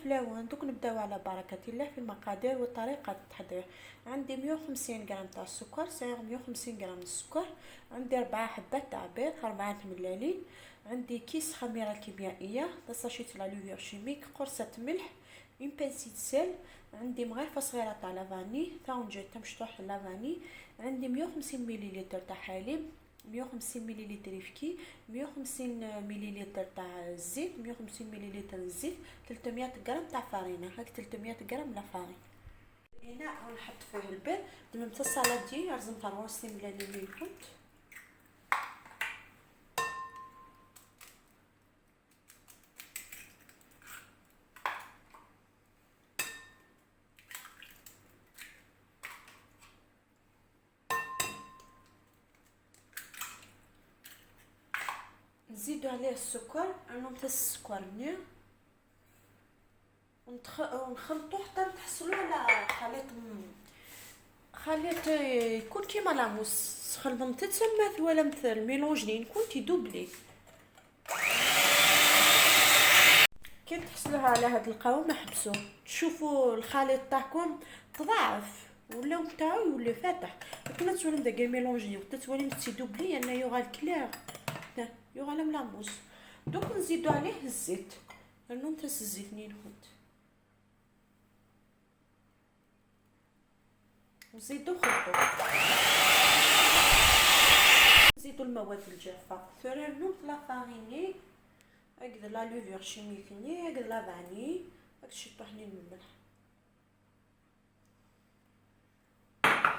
الحفلاوه. دوك نبداو على بركه الله في المقادير وطريقه التحضير. عندي 150 غرام تاع السكر، صغير 150 غرام السكر. عندي 4 حبات تاع بيض، 4 ملالين. عندي كيس خميره كيميائيه، ساشي تاع لوفير شيميك، قرصه ملح، اون بانسي سيل. عندي مغرفه صغيره تاع لافاني، طاونجي تاع مشطوح لافاني. عندي 150 مليلتر تاع حليب، 150 مليلتر فكي، 150 مليلتر تاع الزيت، 150 مليلتر الزيت، 300 غرام تاع فارينه، هاك 300 غرام لا فارين. هنا نحط فيه البيض. دممت الصلاه دي لازم تروسي ملالي ميكونت. نزيدو عليه السكر، نمتص السكر مليح ونخلطو حتى نحصلو على خليط يكون كيما لاموس. خلطت تسمى ولا مثل الميلونج لي يكون تيدوبلي. كي تحصلوها على هاد القوام احبسوه، تشوفوا الخليط تاعكم تضاعف ولا نتاعو يولي فاتح. كنا تولي داك ميلونجي وتتولي تيدوبلي ان يوغا الكلير يوغا لا ملاموس. دوك نزيدو عليه الزيت، نمتص الزيت نينهوت، نزيدو خلطو. نزيدو المواد الجافه، ثوري نوت لا فاريني، هكذا لا لوفير شيميكني، هكذا لا فاني، هاك شي طحنين من الملح.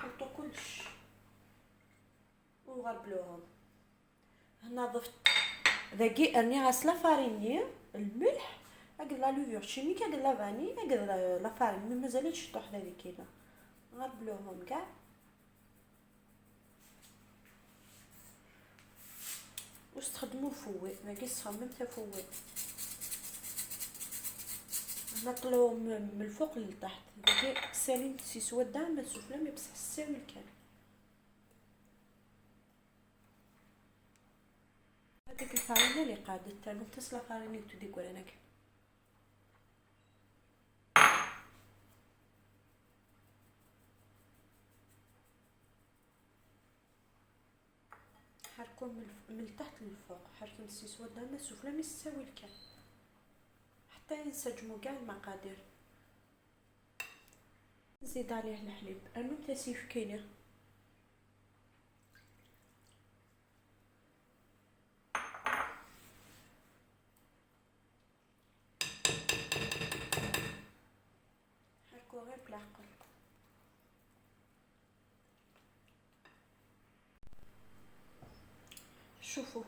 خلطو كلش وغربلوهم. هنا ضفت ذاكي راني غاسله فاريني، الملح، هكذا لا لوفير شيميك، هكذا لا فاني، هكذا لا فارين مازالتش طح هذيك كينا. غربلوهم كاع واستخدموا فوي، ما كيس خمم تا فوي. نطلو من الفوق للتحت، داك سالين سي سودا ما سفلى ما بصح الساوي كان. هذيك الفارينه اللي قادت نتصل الفارينه تدي كورانك. حركو من التحت للفوق، حركو سي سودا ما سفلى ما تساوي الكان حتى ينسجموا كاع المقادير. نزيد عليه الحليب، انا تاسيف كينه. حركو غير بالعقل. شوفوا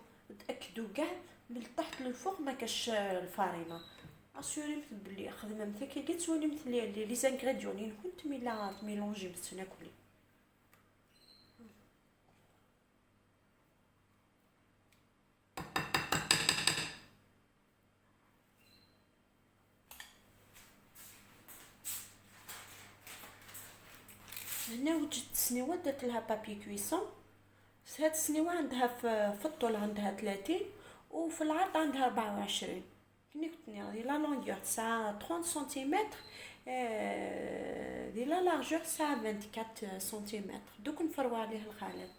تاكدوا كاع من التحت للفوق ما كاش الفارينه. اسيوري بلي خدمه مثل كي تسولي مثل لي زانغريديون كنت ميلا ميلونجي باش ناكلي. هنا وجدت سنيوه درت لها بابي كويسون. هاد السنيوه عندها في الطول عندها 30 وفي العرض عندها 24. كني كنت ناضي لا لونغور تاع 30 سنتيمتر، دي لا لارجور تاع 24 سنتيمتر. دوك نفروا عليه الخليط.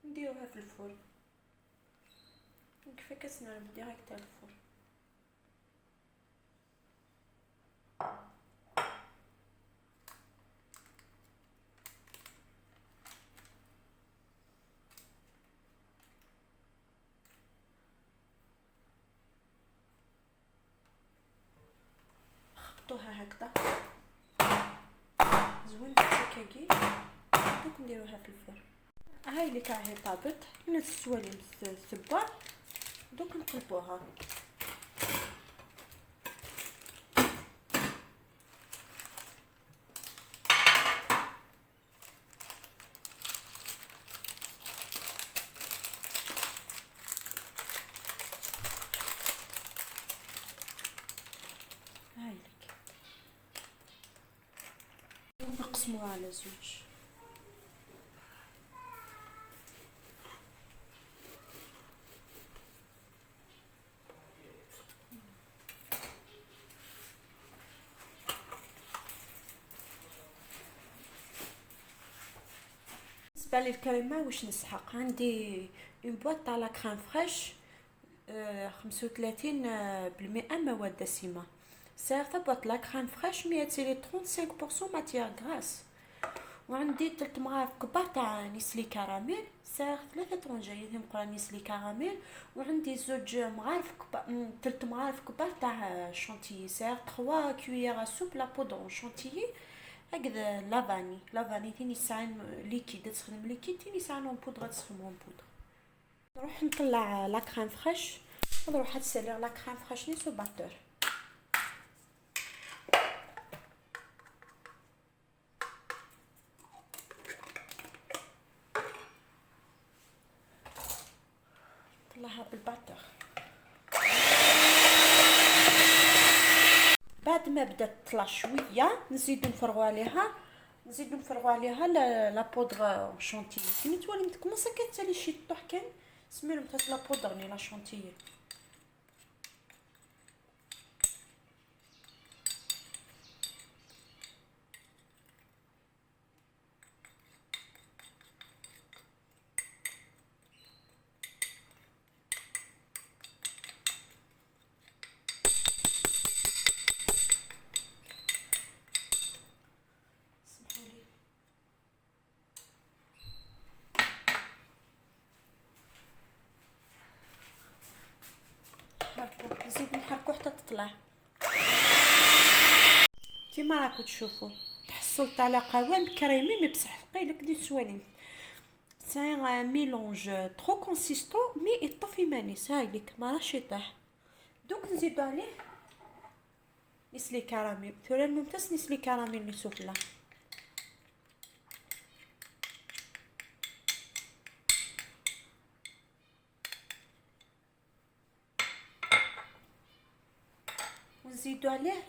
نديروها في الفرن كيف كسنا ديريكت على الفرن. خبطوها هكذا زوين كاكي. دوك نديروها في الفرن. هاي اللي كاع هي طابت نسوا لي السبار. دوك نقلبوها. نقسموها على زوج. بالنسبه للكريمه واش نسحق، عندي اون بواط تاع لا كريم فريش 35% مواد دسمه. سيرتا بواط لا كريم فريش مي تسيري 35% ماتيير غراس. وعندي 3 مغارف كبار تاع نسلي كراميل، سير 3 طونجين مقرا نسلي كراميل. وعندي زوج مغارف كبار، 3 مغارف كبار تاع شونتيي، سير 3 كويير سوب لا بودر شونتيي. هكذا لافاني تيني ساعين ليكيد تسخدم ليكيد، تيني ساعين اون بودر تسخدم اون بودر. نروح نطلع لا كريم فريش، نروح نسالي لا كريم فريش نيسو باتور. نطلعها بالباتور. بعد ما بدات تطلع شويه نزيدو نفرغوا عليها لا بودر شونتيي. كي تولي تكمل كتسالي شي طوح كان سميرو تاع لا بودر ني لا شونتيي. نزيد نحركو حتى تطلع كيما راكم تشوفوا. تحصلت على قوام كريمي مي بصح ثقيل كدي سوالين. سي ان ميلونج ترو كونسيستون مي يطفي مانيس. هاي ليك ما راهش يطيح. دوك نزيدو عليه نسلي كراميل، ثوري ممتاز نسلي كراميل نسوفلا. ونزيدو عليه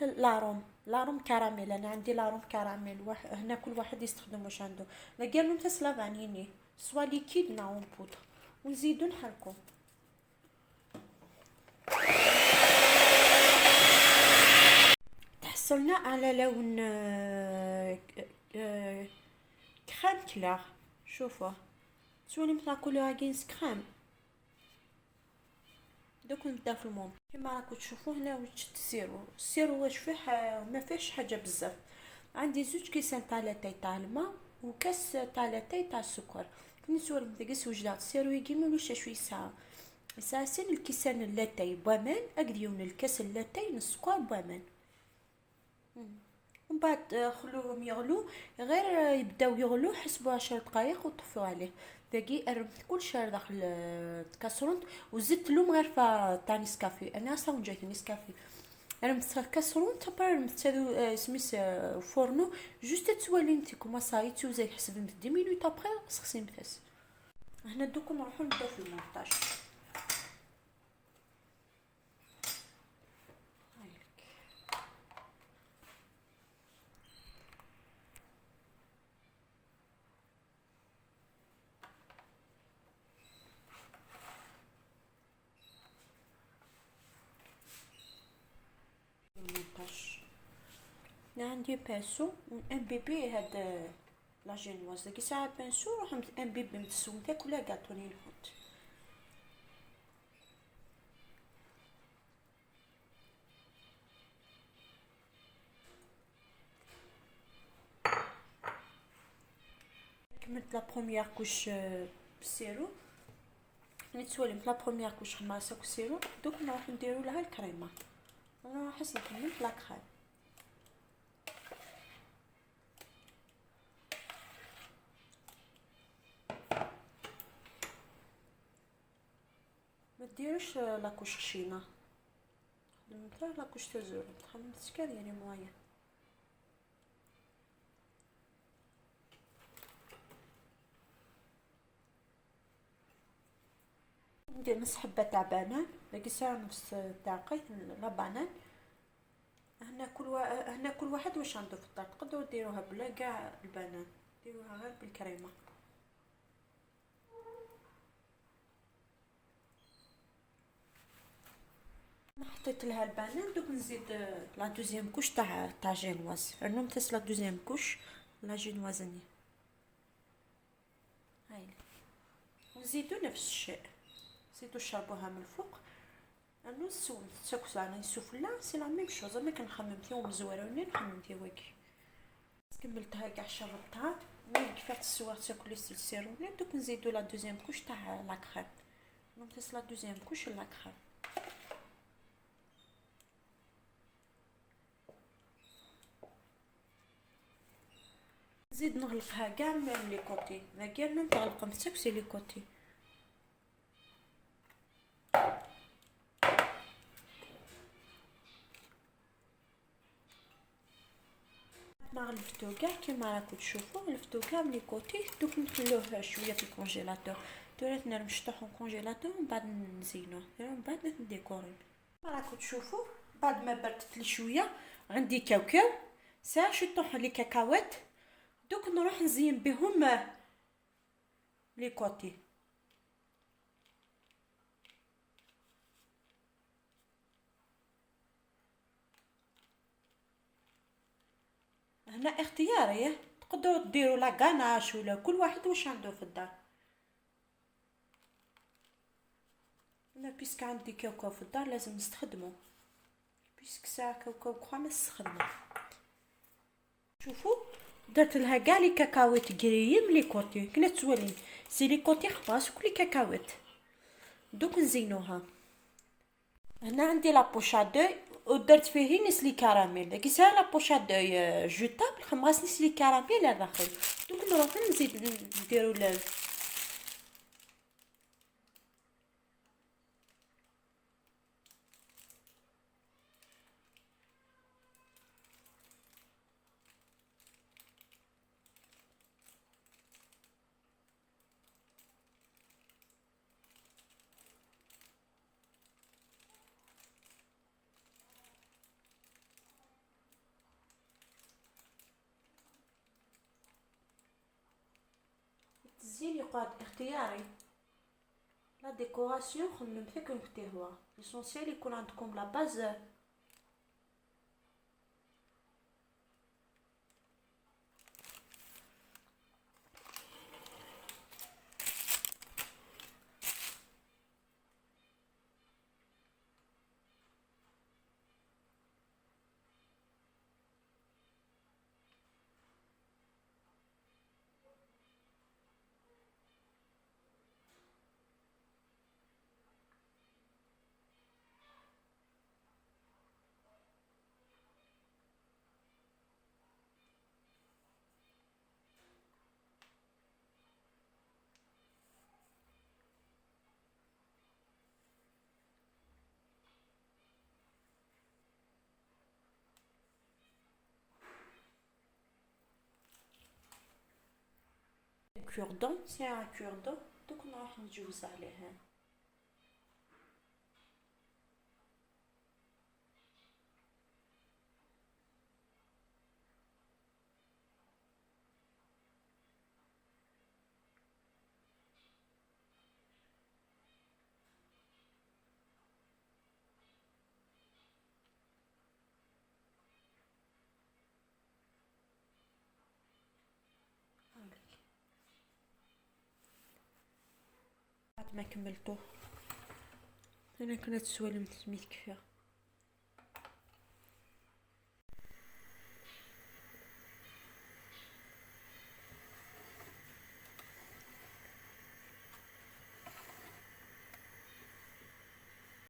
لاروم كراميل. انا عندي لاروم كراميل هنا كل واحد يستخدم واش عنده. لقى ممتاز لا فانيني سوا ليكيد نا اون بودر. ونزيدو نحركو. تحصلنا على لون كريم كلار. شوفوا تولي مثل كولور جينز كريم. دوك نبدا في الموند كيما راكم تشوفوا هنا. واش السيرو واش فيه ما فيهش حاجه بزاف. عندي زوج كيسان تاع لاتاي تاع الماء وكاس تاع لاتاي تاع السكر. كنت سوالف نتقص وجدات السيرو يجيمي ولا شويه ساعه سين الكيسان اللاتاي بوامان اقديون الكاس اللاتاي السكر بوامان. ومن بعد خلوهم يغلو، غير يبداو يغلو حسبوا 10 دقائق وطفوا عليه. باقي رمت كل شيء داخل الكاسرون وزدت له مغرفه تاع نسكافي. انا اصلا جايت نسكافي رمت الكاسرون تبار رمت سميس فورنو جوست توالي انت كوما صاي توزي حسب 10 مينوت ابري سخسي مفاس. هنا دوك نروحو نبداو في المونتاج. عندي بانسو ان بيبي هاد لا جينواز داكي ساعه بانسو روح ان بيبي متسوم تاك ولا غاطوني نحط. كملت لا بروميير كوش بالسيرو. نتسولي لا بروميير كوش خماسه كسيرو. دوك نروح نديرو لها الكريمه. انا حسيت كملت لا كريم. ما ديروش لاكوش خشينه، خدمت لاكوش تزول خدمت سكر يعني مويه. ندير نص حبه تاع بنان باقي ساعه نص تاع قيت لا بنان. هنا كل واحد واش عنده في الدار، تقدروا ديروها بلا كاع البنان، ديروها غير بالكريمه. حطيت لها البنان، دوك نزيد لا دوزيام كوش تاع جينواز، عندنا نمتص لا دوزيام كوش لا جينوازني. هاي نزيدو نفس الشيء، نزيدو نشربوها من الفوق. انو السكس انا السفلى سي لا ميم شوز، ما كنخمم فيهم مزورونين نخمم في واكي. كملتها كاع شربتها، ملي كفات السوار تاكلي السيروني، دوك نزيدو لا دوزيام كوش تاع لا كريم، نمتص لا دوزيام كوش لا كريم. نزيد نغلقها كاع من لي كوتي، ما كاع ما نغلق مسكسي لي كوتي. ما غلفتو كاع كيما راكو تشوفوا، غلفتو كاع من لي كوتي، دوك نخلوه شويه في الكونجيلاتور، درتنا نشطحو الكونجيلاتور ومن بعد نزينوه، من بعد نديكوري. راكو تشوفوا بعد ما بردت لي شويه، عندي كاوكاو ساعه شطح لي كاكاوات، دوك نروح نزين بهم لي كوتي. هنا اختياري، تقدروا ديروا لا غاناش ولا كل واحد واش عنده في الدار. انا بيسك عندي كاوكاو في الدار لازم نستخدمه، بيسك ساعه كاوكاو كخوا ما نستخدمه. شوفوا درت لها كاع لي كاكاوات كريم لي كوتي كنا تسولين سي لي كوتي خلاص كل كاكاوات. دوك نزينوها. هنا عندي لابوشا دوي ودرت فيه نسلي كراميل، كي ساهل لابوشا دوي جوتابل خماس نسلي كراميل الداخل. دوك نروح نزيد نديرو التزيين يقعد اختياري. لا ديكوراسيون خمم فيكم ديروها، ليسونسيال يكون عندكم لا باز. كوردون ساعة كوردون، دوك نروح نجوز عليها. بعد ما كملتوه انا كنت سوالم سميت كفايه.